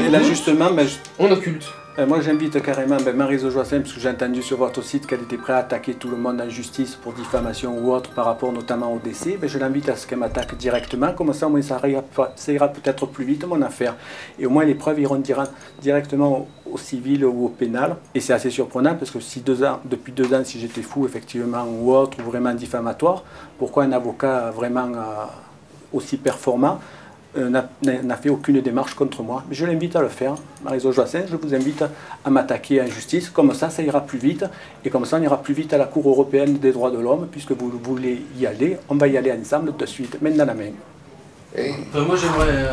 Et là justement, on occulte. Moi j'invite carrément Marie-Zo Joassin, parce que j'ai entendu sur votre site qu'elle était prête à attaquer tout le monde en justice pour diffamation ou autre par rapport notamment au décès. Je l'invite à ce qu'elle m'attaque directement, comme ça au moins ça ira peut-être plus vite mon affaire. Et au moins les preuves iront directement au civil ou au pénal. Et c'est assez surprenant parce que si depuis 2 ans, si j'étais fou effectivement ou autre, ou vraiment diffamatoire, pourquoi un avocat vraiment aussi performant n'a fait aucune démarche contre moi? Mais je l'invite à le faire, Marie-Zo Joassin, je vous invite à m'attaquer en justice, comme ça ira plus vite, et comme ça on ira plus vite à la Cour européenne des droits de l'homme, puisque vous voulez y aller, on va y aller ensemble de suite, main dans la main. Moi j'aimerais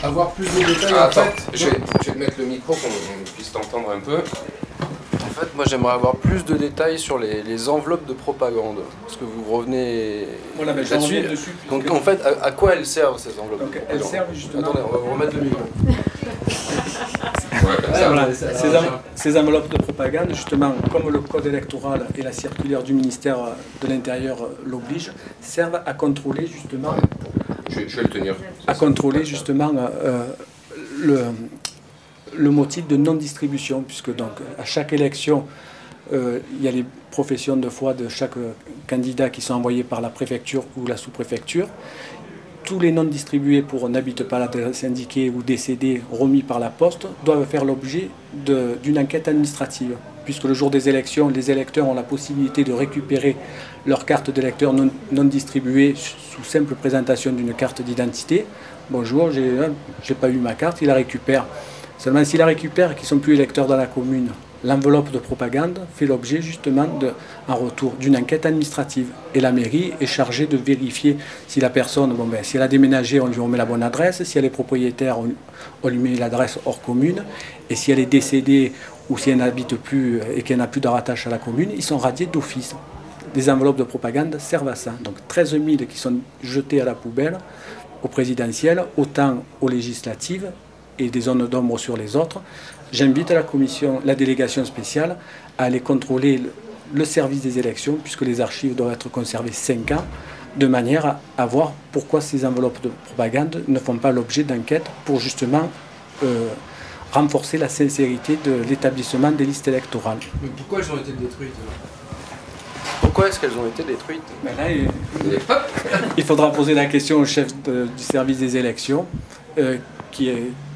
avoir plus de détails. Attends, je vais te mettre le micro pour qu'on puisse t'entendre un peu. En fait, moi j'aimerais avoir plus de détails sur les enveloppes de propagande, parce que vous revenez là-dessus. Donc en fait, à quoi elles servent ces enveloppes? Donc, elles servent justement... Attendez, on va vous remettre le micro. Voilà, ces enveloppes de propagande, justement, comme le code électoral et la circulaire du ministère de l'Intérieur l'obligent, servent à contrôler justement... Je vais le tenir. À contrôler justement le motif de non-distribution, puisque donc à chaque élection, il y a les professions de foi de chaque candidat qui sont envoyées par la préfecture ou la sous-préfecture. Tous les non distribués pour n'habitent pas l'adresse indiquée ou décédés remis par la poste doivent faire l'objet d'une enquête administrative, puisque le jour des élections, les électeurs ont la possibilité de récupérer leur carte d'électeur non distribuée sous simple présentation d'une carte d'identité. Bonjour, j'ai pas eu ma carte, il la récupère. Seulement s'il la récupère et qu'ils ne sont plus électeurs dans la commune, l'enveloppe de propagande fait l'objet justement en retour d'une enquête administrative. Et la mairie est chargée de vérifier si la personne, si elle a déménagé, on lui remet la bonne adresse, si elle est propriétaire, on lui met l'adresse hors commune, et si elle est décédée ou si elle n'habite plus et qu'elle n'a plus de rattache à la commune, ils sont radiés d'office. Les enveloppes de propagande servent à ça. Donc 13 000 qui sont jetés à la poubelle, au présidentiel, autant aux législatives, et des zones d'ombre sur les autres. J'invite la délégation spéciale à aller contrôler le service des élections, puisque les archives doivent être conservées 5 ans, de manière à voir pourquoi ces enveloppes de propagande ne font pas l'objet d'enquête pour justement renforcer la sincérité de l'établissement des listes électorales. Mais pourquoi elles ont été détruites alors? Pourquoi est-ce qu'elles ont été détruites? Il faudra poser la question au chef du service des élections,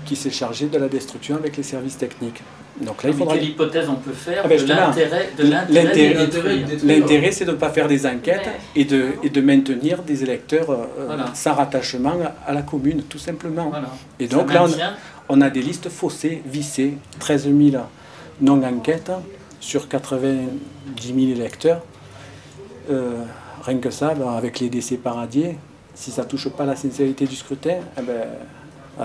qui s'est chargé de la destruction avec les services techniques. Donc là, il faudra... Quelle hypothèse on peut faire de l'intérêt de l'intérêt, c'est de ne pas faire des enquêtes et de maintenir des électeurs sans rattachement à la commune, tout simplement. Voilà. Et donc là, on a des listes faussées, vissées, 13 000 non-enquêtes sur 90 000 électeurs. Rien que ça, avec les décès paradiés, si ça ne touche pas la sincérité du scrutin,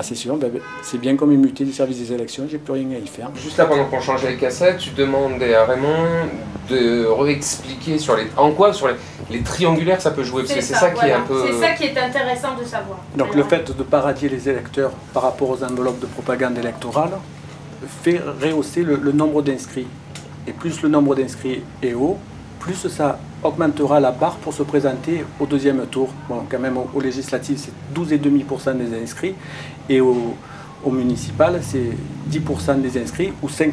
c'est sûr, c'est bien comme muté du service des élections, j'ai plus rien à y faire. Juste là, pendant qu'on changeait les cassettes, tu demandais à Raymond de réexpliquer sur les triangulaires ça peut jouer, parce que c'est ça qui est un peu... C'est ça qui est intéressant de savoir. Donc le fait de paradier les électeurs par rapport aux enveloppes de propagande électorale fait rehausser le nombre d'inscrits. Et plus le nombre d'inscrits est haut, plus ça augmentera la barre pour se présenter au deuxième tour. Bon, quand même, aux législatives, c'est 12,5% des inscrits, et au municipal, c'est 10% des inscrits, ou 5%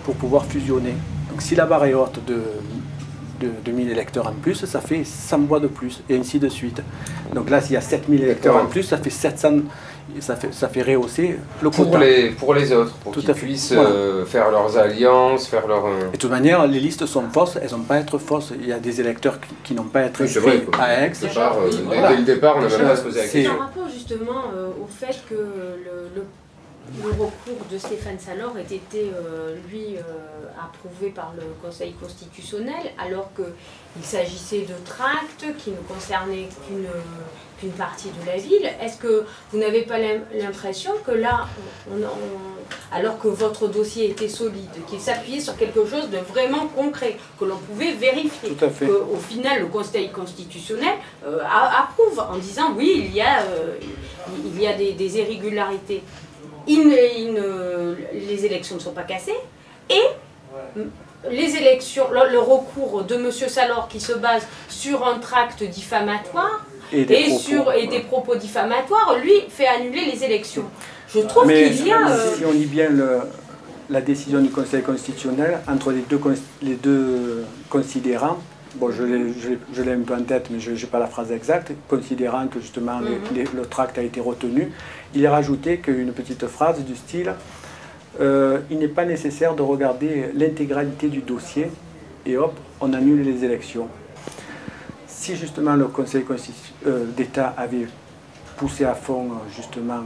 pour pouvoir fusionner. Donc si la barre est haute de 1000 électeurs en plus, ça fait 100 voix de plus, et ainsi de suite. Donc là, s'il y a 7000 électeurs en plus, ça fait 700, ça fait rehausser le quota. Pour les autres, pour qu'ils puissent faire leurs alliances, faire leur... Et de toute manière, les listes sont fausses, elles n'ont pas à être fausses. Il y a des électeurs qui n'ont pas à être inscrits à Aix. Dès le départ, on n'a même pas à se poser la question. C'est un rapport justement au fait que le recours de Stéphane Salor ait été, approuvé par le Conseil constitutionnel, alors qu'il s'agissait de tracts qui ne concernaient qu'une partie de la ville. Est-ce que vous n'avez pas l'impression que là, alors que votre dossier était solide, qu'il s'appuyait sur quelque chose de vraiment concret, que l'on pouvait vérifier, qu'au final le Conseil constitutionnel approuve en disant oui, il y a des irrégularités. Les élections ne sont pas cassées, et les élections, le recours de M. Salor qui se base sur un tract diffamatoire et des propos diffamatoires, lui, fait annuler les élections. Je trouve qu'il y a... Si on lit bien la décision du Conseil constitutionnel, entre les deux considérants, bon, je l'ai un peu en tête, mais je n'ai pas la phrase exacte, considérant que justement le tract a été retenu, il est rajouté qu'une petite phrase du style il n'est pas nécessaire de regarder l'intégralité du dossier et hop, on annule les élections. Si justement le Conseil d'État avait poussé à fond justement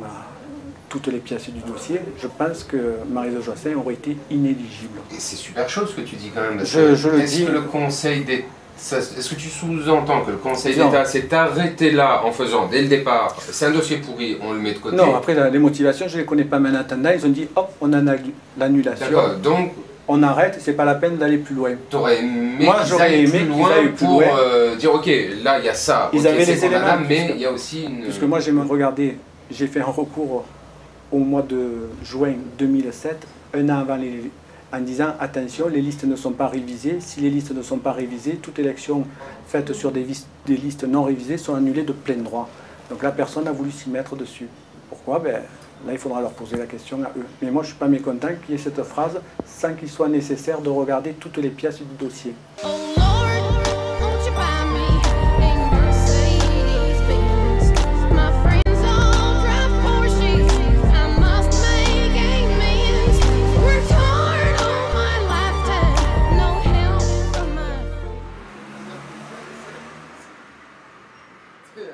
toutes les pièces du dossier, je pense que Marie-José Joissains aurait été inéligible. Et c'est super chaud ce que tu dis quand même. Je le dis. Est-ce que le Conseil d'État, est-ce que tu sous-entends que le Conseil d'État s'est arrêté là en faisant dès le départ, c'est un dossier pourri, on le met de côté? Non, après les motivations, je ne les connais pas maintenant. Ils ont dit hop, on a l'annulation. D'accord, donc on arrête, c'est pas la peine d'aller plus loin. T'aurais aimé Moi, j'aurais aimé plus loin pour dire ok, là il y a ça, ils avaient les éléments, mais il y a aussi une... Puisque moi j'ai fait un recours au mois de juin 2007, un an avant en disant attention, les listes ne sont pas révisées. Si les listes ne sont pas révisées, toute élection faite sur des listes non révisées sont annulées de plein droit. Donc la personne a voulu s'y mettre dessus. Pourquoi? Ben, là, il faudra leur poser la question à eux. Mais moi, je ne suis pas mécontent qu'il y ait cette phrase sans qu'il soit nécessaire de regarder toutes les pièces du dossier. Yeah,